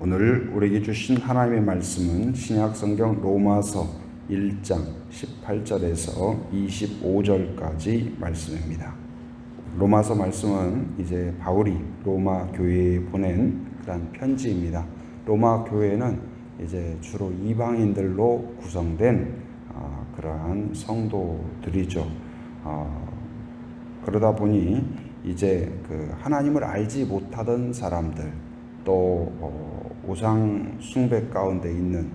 오늘 우리에게 주신 하나님의 말씀은 신약 성경 로마서 1장 18절에서 25절까지 말씀입니다. 로마서 말씀은 이제 바울이 로마 교회에 보낸 그런 편지입니다. 로마 교회는 이제 주로 이방인들로 구성된 그러한 성도들이죠. 그러다 보니 이제 그 하나님을 알지 못하던 사람들, 또 우상 숭배 가운데 있는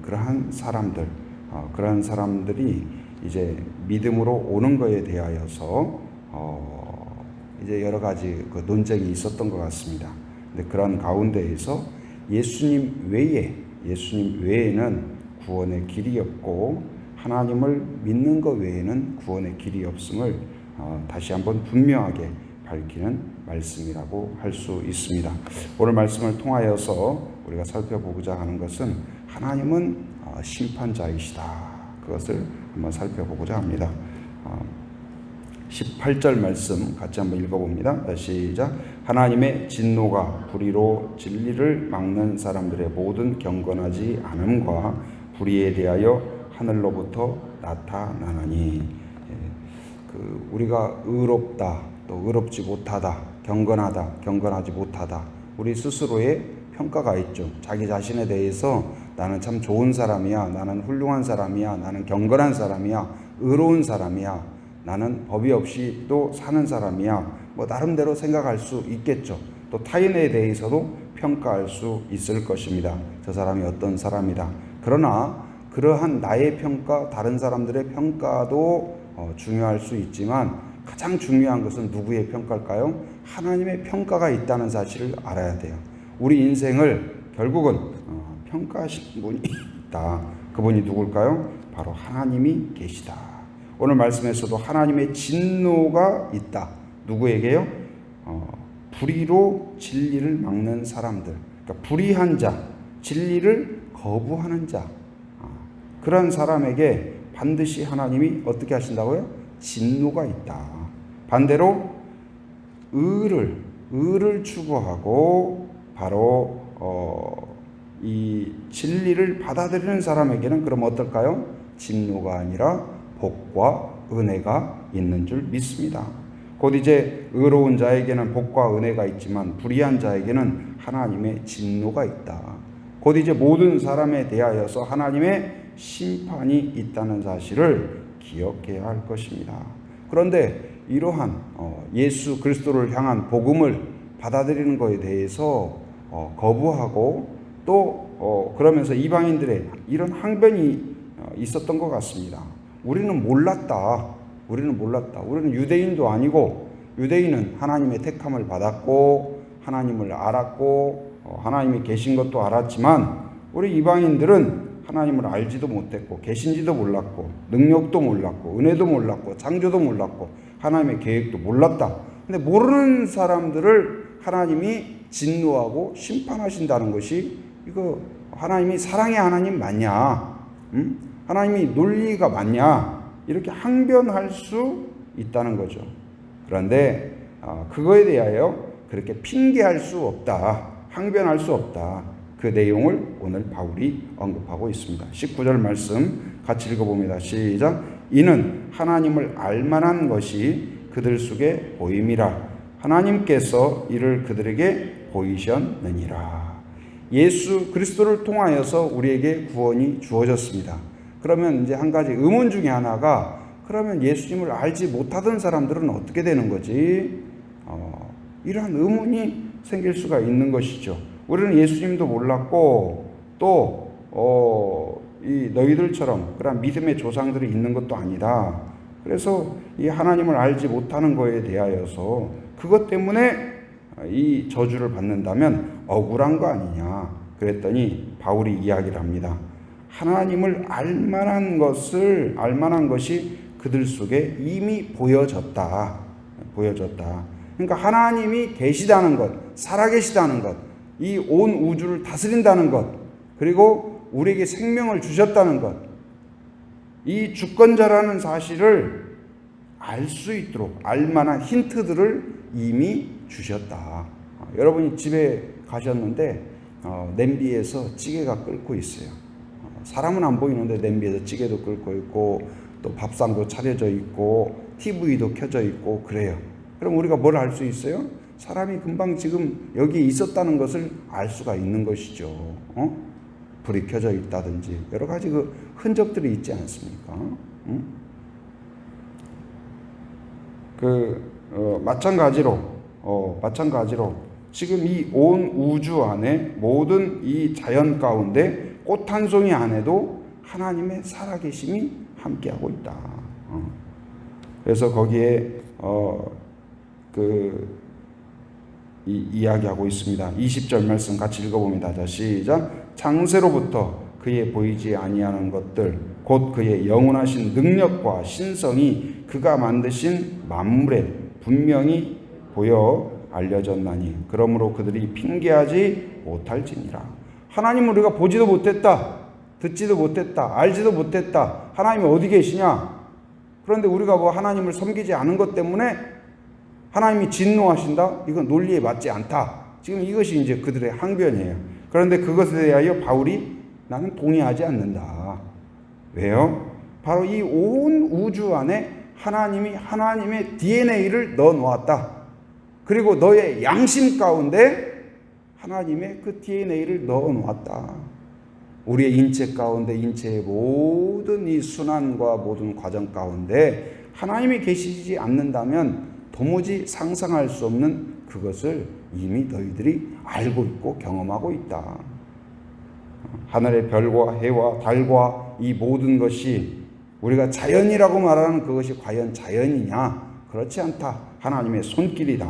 그러한 사람들, 그러한 사람들이 이제 믿음으로 오는 것에 대하여서 이제 여러 가지 그 논쟁이 있었던 것 같습니다. 근데 그런 가운데에서 예수님 외에는 구원의 길이 없고 하나님을 믿는 것 외에는 구원의 길이 없음을 다시 한번 분명하게 밝히는 말씀이라고 할 수 있습니다. 오늘 말씀을 통하여서 우리가 살펴보고자 하는 것은 하나님은 심판자이시다. 그것을 한번 살펴보고자 합니다. 18절 말씀 같이 한번 읽어봅니다. 시작. 하나님의 진노가 불의로 진리를 막는 사람들의 모든 경건하지 않음과 불의에 대하여 하늘로부터 나타나나니. 우리가 의롭다, 또 의롭지 못하다, 경건하다, 경건하지 못하다, 우리 스스로의 평가가 있죠. 자기 자신에 대해서 나는 참 좋은 사람이야, 나는 훌륭한 사람이야, 나는 경건한 사람이야, 의로운 사람이야, 나는 법이 없이 또 사는 사람이야, 나름대로 생각할 수 있겠죠. 또 타인에 대해서도 평가할 수 있을 것입니다. 저 사람이 어떤 사람이다. 그러나 그러한 나의 평가, 다른 사람들의 평가도 중요할 수 있지만 가장 중요한 것은 누구의 평가일까요? 하나님의 평가가 있다는 사실을 알아야 돼요. 우리 인생을 결국은 평가하시는 분이 있다. 그분이 누굴까요? 바로 하나님이 계시다. 오늘 말씀에서도 하나님의 진노가 있다. 누구에게요? 불의로 진리를 막는 사람들, 그러니까 불의한 자, 진리를 거부하는 자, 그런 사람에게 반드시 하나님이 어떻게 하신다고요? 진노가 있다. 반대로 의를 추구하고 바로 이 진리를 받아들이는 사람에게는 그럼 어떨까요? 진노가 아니라 복과 은혜가 있는 줄 믿습니다. 곧 이제 의로운 자에게는 복과 은혜가 있지만 불의한 자에게는 하나님의 진노가 있다. 곧 이제 모든 사람에 대하여서 하나님의 심판이 있다는 사실을 기억해야 할 것입니다. 그런데 이러한 예수 그리스도를 향한 복음을 받아들이는 것에 대해서 거부하고 또 그러면서 이방인들의 이런 항변이 있었던 것 같습니다. 우리는 몰랐다. 우리는 유대인도 아니고, 유대인은 하나님의 택함을 받았고 하나님을 알았고 하나님이 계신 것도 알았지만, 우리 이방인들은 하나님을 알지도 못했고 계신지도 몰랐고 능력도 몰랐고 은혜도 몰랐고 창조도 몰랐고 하나님의 계획도 몰랐다. 근데 모르는 사람들을 하나님이 진노하고 심판하신다는 것이, 이거 하나님이 사랑의 하나님 맞냐? 하나님이 논리가 맞냐? 이렇게 항변할 수 있다는 거죠. 그런데 그거에 대하여 그렇게 핑계할 수 없다. 항변할 수 없다. 그 내용을 오늘 바울이 언급하고 있습니다. 19절 말씀 같이 읽어봅니다. 시작. 이는 하나님을 알만한 것이 그들 속에 보임이라. 하나님께서 이를 그들에게 보이셨느니라. 예수 그리스도를 통하여서 우리에게 구원이 주어졌습니다. 그러면 이제 한 가지 의문 중에 하나가, 그러면 예수님을 알지 못하던 사람들은 어떻게 되는 거지? 이러한 의문이 생길 수가 있는 것이죠. 우리는 예수님도 몰랐고 또 이 너희들처럼 그런 믿음의 조상들이 있는 것도 아니다. 그래서 이 하나님을 알지 못하는 것에 대하여서 그것 때문에 이 저주를 받는다면 억울한 거 아니냐. 그랬더니 바울이 이야기를 합니다. 하나님을 알만한 것이 그들 속에 이미 보여졌다. 그러니까 하나님이 계시다는 것, 살아계시다는 것, 이 온 우주를 다스린다는 것, 그리고 우리에게 생명을 주셨다는 것, 이 주권자라는 사실을 알 수 있도록 알만한 힌트들을 이미 주셨다. 여러분이 집에 가셨는데 냄비에서 찌개가 끓고 있어요. 사람은 안 보이는데 냄비에서 찌개도 끓고 있고 또 밥상도 차려져 있고 TV도 켜져 있고 그래요. 그럼 우리가 뭘 알 수 있어요? 사람이 금방 지금 여기에 있었다는 것을 알 수가 있는 것이죠. 불이 켜져 있다든지 여러 가지 그 흔적들이 있지 않습니까? 마찬가지로 지금 이 온 우주 안에 모든 이 자연 가운데 꽃 한 송이 안에도 하나님의 살아계심이 함께하고 있다. 그래서 거기에 이야기하고 있습니다. 20절 말씀 같이 읽어봅니다. 자, 시작. 창세로부터 그의 보이지 아니하는 것들 곧 그의 영원하신 능력과 신성이 그가 만드신 만물에 분명히 보여 알려졌나니 그러므로 그들이 핑계하지 못할지니라. 하나님은 우리가 보지도 못했다, 듣지도 못했다, 알지도 못했다. 하나님이 어디 계시냐? 그런데 우리가 뭐 하나님을 섬기지 않은 것 때문에 하나님이 진노하신다? 이건 논리에 맞지 않다. 지금 이것이 이제 그들의 항변이에요. 그런데 그것에 대하여 바울이 나는 동의하지 않는다. 왜요? 바로 이 온 우주 안에 하나님이 하나님의 DNA를 넣어 놓았다. 그리고 너의 양심 가운데 하나님의 그 DNA를 넣어 놓았다. 우리의 인체 가운데 인체의 모든 이 순환과 모든 과정 가운데 하나님이 계시지 않는다면 도무지 상상할 수 없는 그것을 이미 너희들이 알고 있고 경험하고 있다. 하늘의 별과 해와 달과 이 모든 것이 우리가 자연이라고 말하는 그것이 과연 자연이냐? 그렇지 않다. 하나님의 손길이다.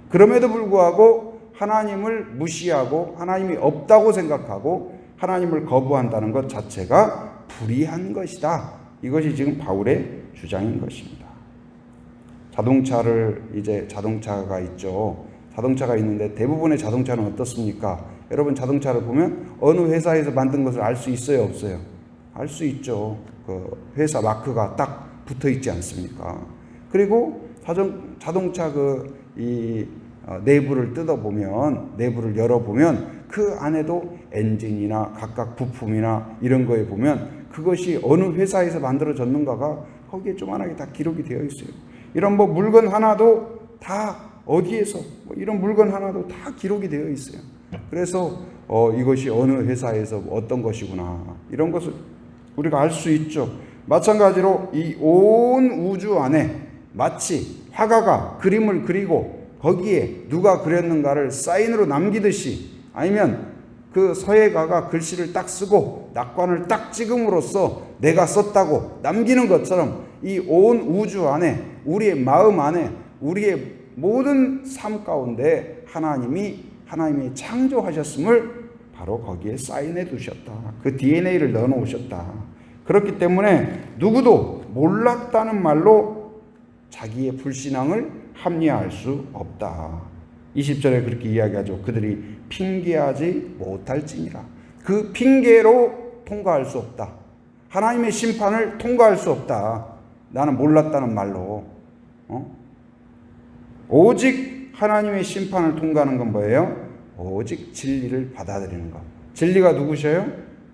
그럼에도 불구하고 하나님을 무시하고 하나님이 없다고 생각하고 하나님을 거부한다는 것 자체가 불의한 것이다. 이것이 지금 바울의 주장인 것입니다. 자동차가 있죠. 자동차가 있는데 대부분의 자동차는 어떻습니까? 여러분 자동차를 보면 어느 회사에서 만든 것을 알 수 있어요, 없어요? 알 수 있죠. 그 회사 마크가 딱 붙어 있지 않습니까? 그리고 자동차 내부를 뜯어보면, 내부를 열어보면 그 안에도 엔진이나 각각 부품이나 이런 거에 보면 그것이 어느 회사에서 만들어졌는가가 거기에 조그만하게 다 기록이 되어 있어요. 이런 물건 하나도 다 어디에서 이런 물건 하나도 다 기록이 되어 있어요. 그래서 이것이 어느 회사에서 어떤 것이구나 이런 것을 우리가 알 수 있죠. 마찬가지로 이 온 우주 안에 마치 화가가 그림을 그리고 거기에 누가 그렸는가를 사인으로 남기듯이 아니면 그 서예가가 글씨를 딱 쓰고 낙관을 딱 찍음으로써 내가 썼다고 남기는 것처럼 이 온 우주 안에 우리의 마음 안에 우리의 모든 삶 가운데 하나님이 창조하셨음을 바로 거기에 사인해 두셨다. 그 DNA를 넣어 놓으셨다. 그렇기 때문에 누구도 몰랐다는 말로 자기의 불신앙을 합리화할 수 없다. 20절에 그렇게 이야기하죠. 그들이 핑계하지 못할지니라. 그 핑계로 통과할 수 없다. 하나님의 심판을 통과할 수 없다. 나는 몰랐다는 말로. 오직 하나님의 심판을 통과하는 건 뭐예요? 오직 진리를 받아들이는 것. 진리가 누구셔요?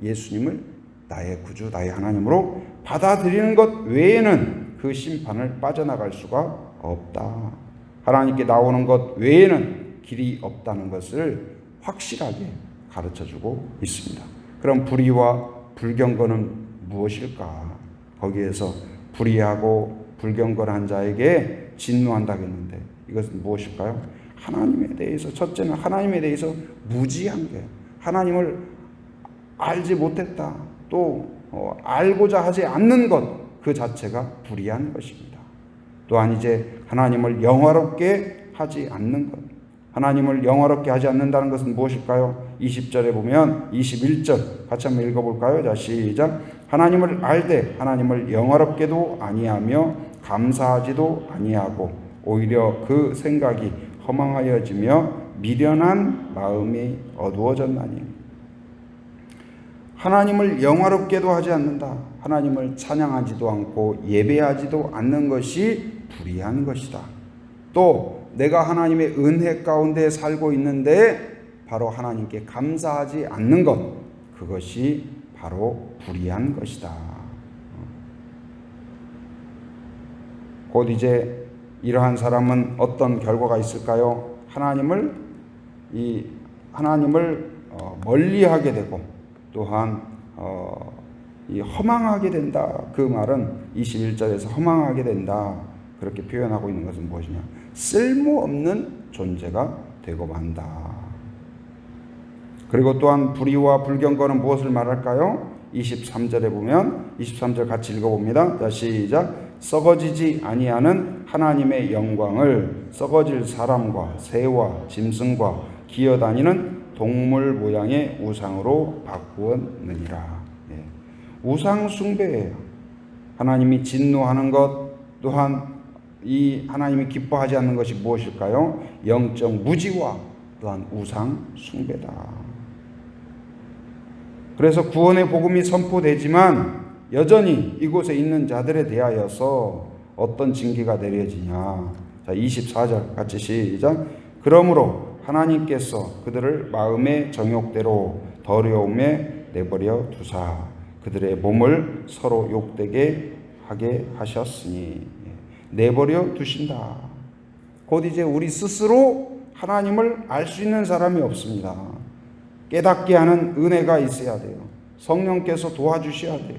예수님을 나의 구주, 나의 하나님으로 받아들이는 것 외에는 그 심판을 빠져나갈 수가 없다. 하나님께 나오는 것 외에는 길이 없다는 것을 확실하게 가르쳐주고 있습니다. 그럼 불의와 불경건은 무엇일까? 거기에서 불의하고 불경건한 자에게 진노한다겠는데 이것은 무엇일까요? 하나님에 대해서, 첫째는 하나님에 대해서 무지한 거예요. 하나님을 알지 못했다. 또 알고자 하지 않는 것 그 자체가 불의한 것입니다. 또한 이제 하나님을 영화롭게 하지 않는 것. 하나님을 영화롭게 하지 않는다는 것은 무엇일까요? 20절에 보면 21절 같이 한번 읽어볼까요? 자, 시작. 하나님을 알되 하나님을 영화롭게도 아니하며 감사하지도 아니하고 오히려 그 생각이 허망하여지며 미련한 마음이 어두워졌나니. 하나님을 영화롭게도 하지 않는다. 하나님을 찬양하지도 않고 예배하지도 않는 것이 불의한 것이다. 또 내가 하나님의 은혜 가운데 살고 있는데 바로 하나님께 감사하지 않는 것, 그것이 바로 불의한 것이다. 곧 이제 이러한 사람은 어떤 결과가 있을까요? 하나님을 멀리하게 되고 또한 허망하게 된다. 그 말은 21절에서 허망하게 된다. 그렇게 표현하고 있는 것은 무엇이냐? 쓸모없는 존재가 되고 만다. 그리고 또한 불의와 불경건은 무엇을 말할까요? 23절에 보면 23절 같이 읽어봅니다. 자, 시작. 썩어지지 아니하는 하나님의 영광을 썩어질 사람과 새와 짐승과 기어다니는 동물 모양의 우상으로 바꾸었느니라. 예. 우상 숭배예요. 하나님이 진노하는 것, 또한 이 하나님이 기뻐하지 않는 것이 무엇일까요? 영적 무지와 또한 우상 숭배다. 그래서 구원의 복음이 선포되지만 여전히 이곳에 있는 자들에 대하여서 어떤 징계가 내려지냐. 자, 24절 같이 시작. 그러므로 하나님께서 그들을 마음의 정욕대로 더러움에 내버려 두사 그들의 몸을 서로 욕되게 하게 하셨으니. 내버려 두신다. 곧 이제 우리 스스로 하나님을 알 수 있는 사람이 없습니다. 깨닫게 하는 은혜가 있어야 돼요. 성령께서 도와주셔야 돼요.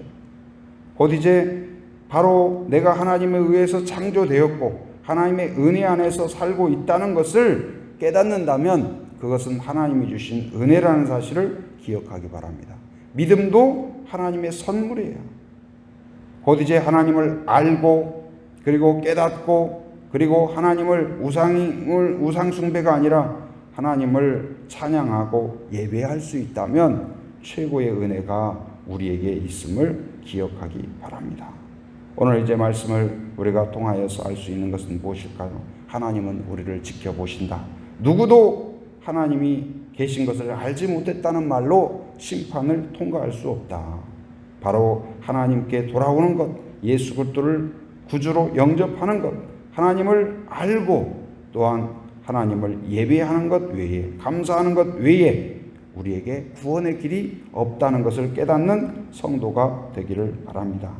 곧 이제 바로 내가 하나님에 의해서 창조되었고 하나님의 은혜 안에서 살고 있다는 것을 깨닫는다면 그것은 하나님이 주신 은혜라는 사실을 기억하기 바랍니다. 믿음도 하나님의 선물이에요. 곧 이제 하나님을 알고 그리고 깨닫고 그리고 하나님을 우상 숭배가 아니라 하나님을 찬양하고 예배할 수 있다면 최고의 은혜가 우리에게 있음을 기억하기 바랍니다. 오늘 이제 말씀을 우리가 통하여서 알 수 있는 것은 무엇일까요? 하나님은 우리를 지켜보신다. 누구도 하나님이 계신 것을 알지 못했다는 말로 심판을 통과할 수 없다. 바로 하나님께 돌아오는 것, 예수 그리스도를 구주로 영접하는 것, 하나님을 알고 또한 하나님을 예배하는 것 외에, 감사하는 것 외에 우리에게 구원의 길이 없다는 것을 깨닫는 성도가 되기를 바랍니다.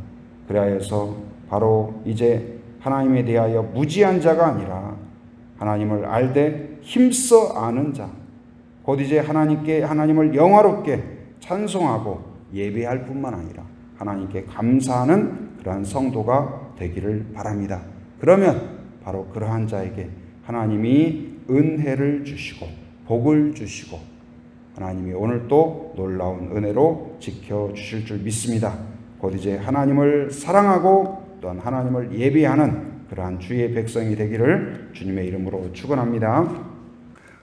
그래서 바로 이제 하나님에 대하여 무지한 자가 아니라 하나님을 알되 힘써 아는 자, 곧 이제 하나님을 영화롭게 찬송하고 예배할 뿐만 아니라 하나님께 감사하는 그러한 성도가 되기를 바랍니다. 그러면 바로 그러한 자에게 하나님이 은혜를 주시고 복을 주시고 하나님이 오늘 또 놀라운 은혜로 지켜주실 줄 믿습니다. 곧 이제 하나님을 사랑하고 또한 하나님을 예배하는 그러한 주의 백성이 되기를 주님의 이름으로 축원합니다.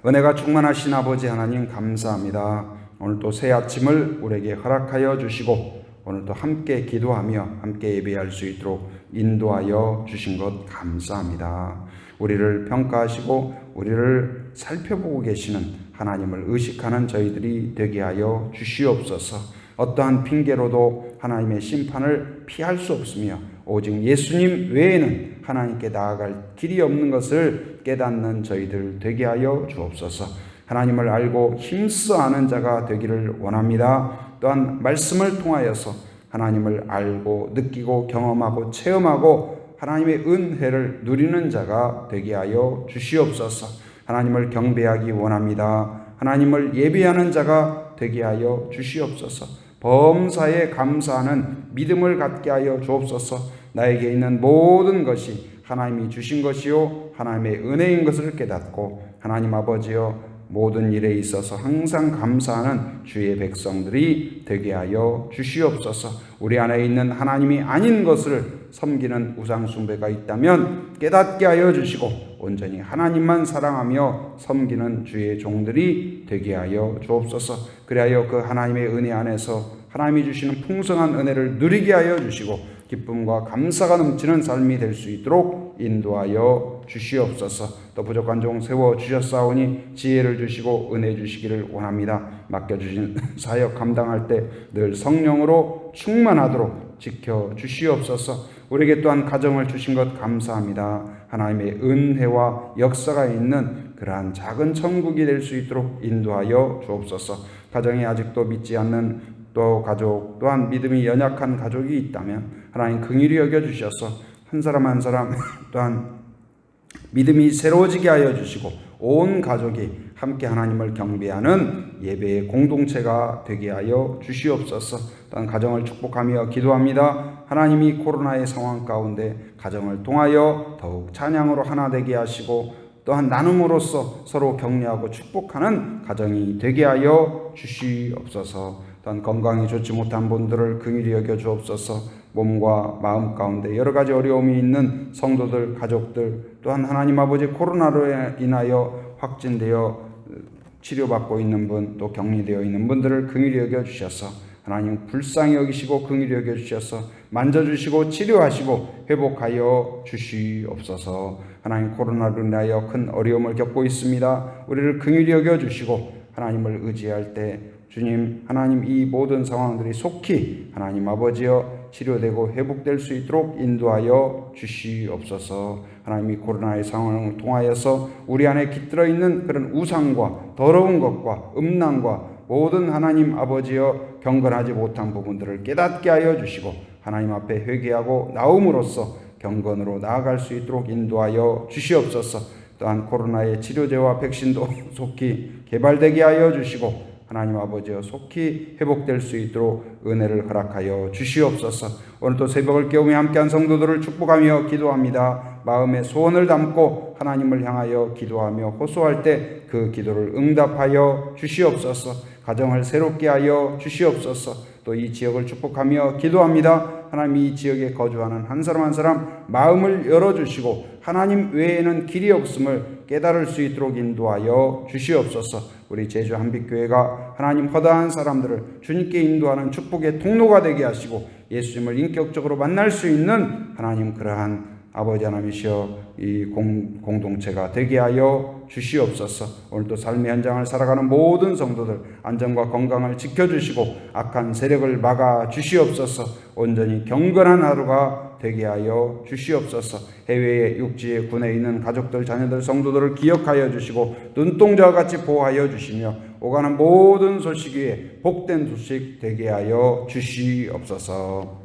은혜가 충만하신 아버지 하나님 감사합니다. 오늘 또 새 아침을 우리에게 허락하여 주시고 오늘 또 함께 기도하며 함께 예배할 수 있도록 인도하여 주신 것 감사합니다. 우리를 평가하시고 우리를 살펴보고 계시는 하나님을 의식하는 저희들이 되게 하여 주시옵소서. 어떠한 핑계로도 하나님의 심판을 피할 수 없으며 오직 예수님 외에는 하나님께 나아갈 길이 없는 것을 깨닫는 저희들 되게 하여 주옵소서. 하나님을 알고 힘써 아는 자가 되기를 원합니다. 또한 말씀을 통하여서 하나님을 알고 느끼고 경험하고 체험하고 하나님의 은혜를 누리는 자가 되게 하여 주시옵소서. 하나님을 경배하기 원합니다. 하나님을 예배하는 자가 되게 하여 주시옵소서. 범사에 감사하는 믿음을 갖게 하여 주옵소서. 나에게 있는 모든 것이 하나님이 주신 것이요 하나님의 은혜인 것을 깨닫고 하나님 아버지여 모든 일에 있어서 항상 감사하는 주의 백성들이 되게 하여 주시옵소서. 우리 안에 있는 하나님이 아닌 것을 섬기는 우상 숭배가 있다면 깨닫게 하여 주시고 온전히 하나님만 사랑하며 섬기는 주의 종들이 되게 하여 주옵소서. 그리하여 그 하나님의 은혜 안에서 하나님이 주시는 풍성한 은혜를 누리게 하여 주시고 기쁨과 감사가 넘치는 삶이 될 수 있도록 인도하여 주시옵소서. 또 부족한 종 세워주셨사오니 지혜를 주시고 은혜 주시기를 원합니다. 맡겨주신 사역 감당할 때 늘 성령으로 충만하도록 지켜주시옵소서. 우리에게 또한 가정을 주신 것 감사합니다. 하나님의 은혜와 역사가 있는 그러한 작은 천국이 될 수 있도록 인도하여 주옵소서. 가정에 아직도 믿지 않는 또 가족 또한 믿음이 연약한 가족이 있다면 하나님 긍휼히 여겨주셔서 한 사람 한 사람 또한 믿음이 새로워지게 하여 주시고 온 가족이 함께 하나님을 경배하는 예배의 공동체가 되게 하여 주시옵소서. 또한 가정을 축복하며 기도합니다. 하나님이 코로나의 상황 가운데 가정을 통하여 더욱 찬양으로 하나 되게 하시고 또한 나눔으로써 서로 격려하고 축복하는 가정이 되게 하여 주시옵소서. 또한 건강이 좋지 못한 분들을 긍휼히 여겨 주옵소서. 몸과 마음 가운데 여러 가지 어려움이 있는 성도들, 가족들 또한 하나님 아버지 코로나로 인하여 확진되어 치료받고 있는 분 또 격리되어 있는 분들을 긍휼히 여겨 주셔서 하나님 불쌍히 여기시고 긍휼히 여겨 주셔서 만져주시고 치료하시고 회복하여 주시옵소서. 하나님 코로나로 인하여 큰 어려움을 겪고 있습니다. 우리를 긍휼히 여겨 주시고 하나님을 의지할 때 주님 하나님 이 모든 상황들이 속히 하나님 아버지여 치료되고 회복될 수 있도록 인도하여 주시옵소서. 하나님이 코로나의 상황을 통하여서 우리 안에 깃들어 있는 그런 우상과 더러운 것과 음란과 모든 하나님 아버지여 경건하지 못한 부분들을 깨닫게 하여 주시고 하나님 앞에 회개하고 나옴으로써 경건으로 나아갈 수 있도록 인도하여 주시옵소서. 또한 코로나의 치료제와 백신도 속히 개발되게 하여 주시고 하나님 아버지여 속히 회복될 수 있도록 은혜를 허락하여 주시옵소서. 오늘도 새벽을 깨우며 함께한 성도들을 축복하며 기도합니다. 마음에 소원을 담고 하나님을 향하여 기도하며 호소할 때 그 기도를 응답하여 주시옵소서. 가정을 새롭게 하여 주시옵소서. 또 이 지역을 축복하며 기도합니다. 하나님 이 지역에 거주하는 한 사람 한 사람 마음을 열어주시고 하나님 외에는 길이 없음을 깨달을 수 있도록 인도하여 주시옵소서. 우리 제주 한빛교회가 하나님 허다한 사람들을 주님께 인도하는 축복의 통로가 되게 하시고 예수님을 인격적으로 만날 수 있는 하나님 그러한 아버지 하나님이시여 이 공동체가 되게 하여 주시옵소서. 오늘도 삶의 현장을 살아가는 모든 성도들 안전과 건강을 지켜주시고 악한 세력을 막아 주시옵소서. 온전히 경건한 하루가 되게 하여 주시옵소서. 해외에 육지에 군에 있는 가족들 자녀들 성도들을 기억하여 주시고 눈동자와 같이 보호하여 주시며 오가는 모든 소식 위에 복된 소식 되게 하여 주시옵소서.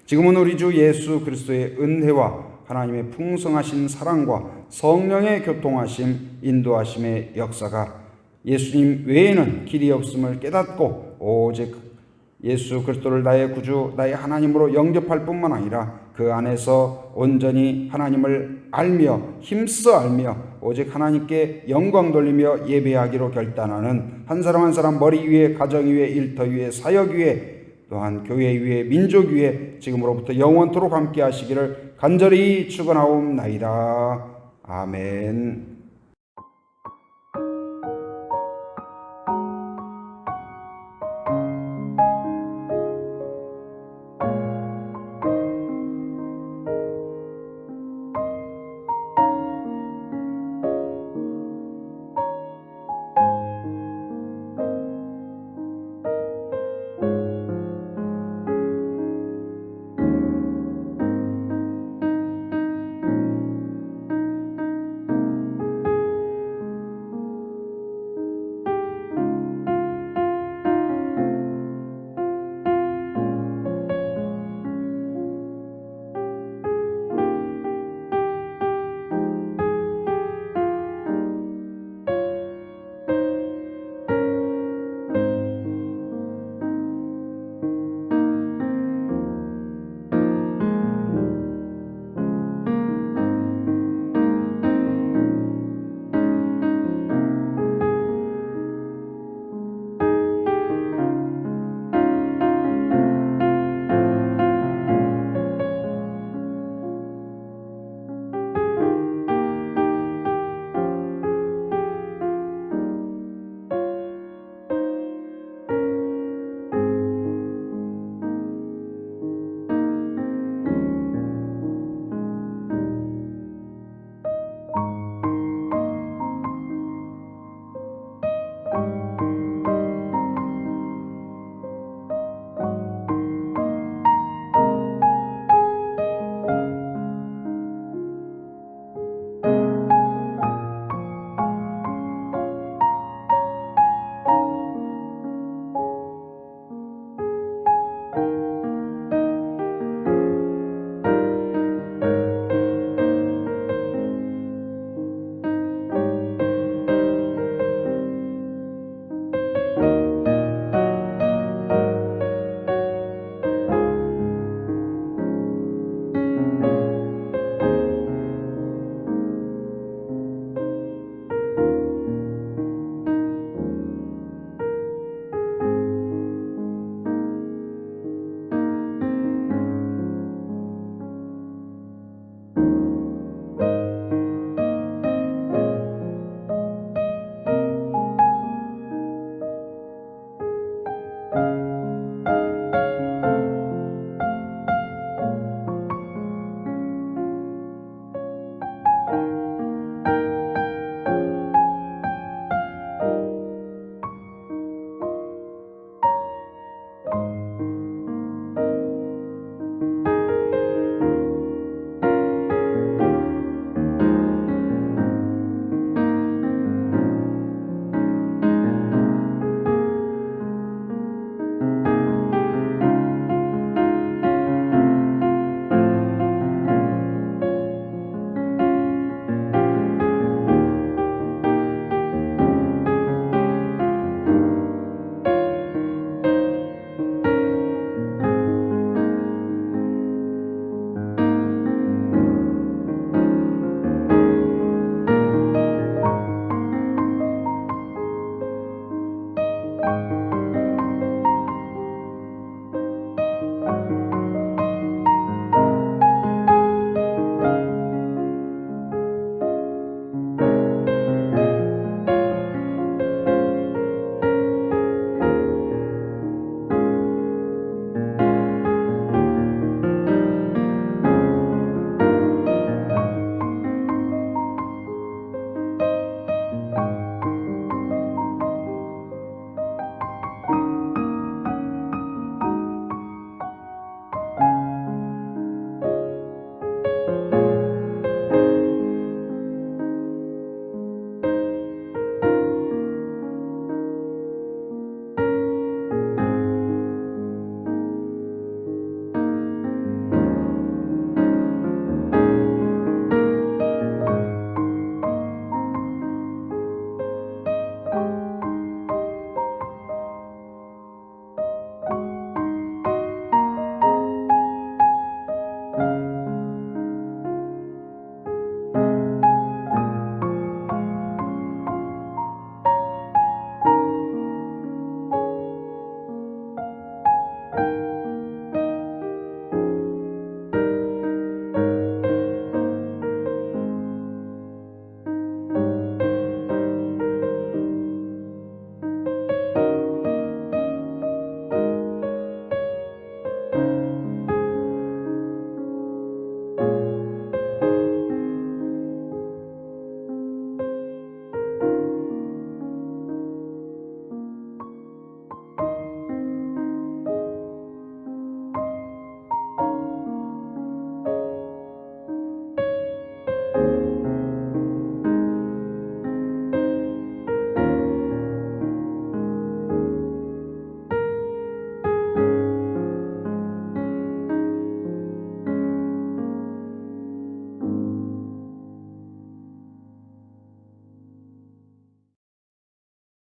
지금은 우리 주 예수 그리스도의 은혜와 하나님의 풍성하신 사랑과 성령의 교통하심 인도하심의 역사가 예수님 외에는 길이 없음을 깨닫고 오직 예수 그리스도를 나의 구주 나의 하나님으로 영접할 뿐만 아니라 그 안에서 온전히 하나님을 알며 힘써 알며 오직 하나님께 영광 돌리며 예배하기로 결단하는 한 사람 한 사람 머리 위에 가정 위에 일터 위에 사역 위에 또한 교회 위에 민족 위에 지금으로부터 영원토록 함께 하시기를 간절히 축원하옵나이다. 아멘.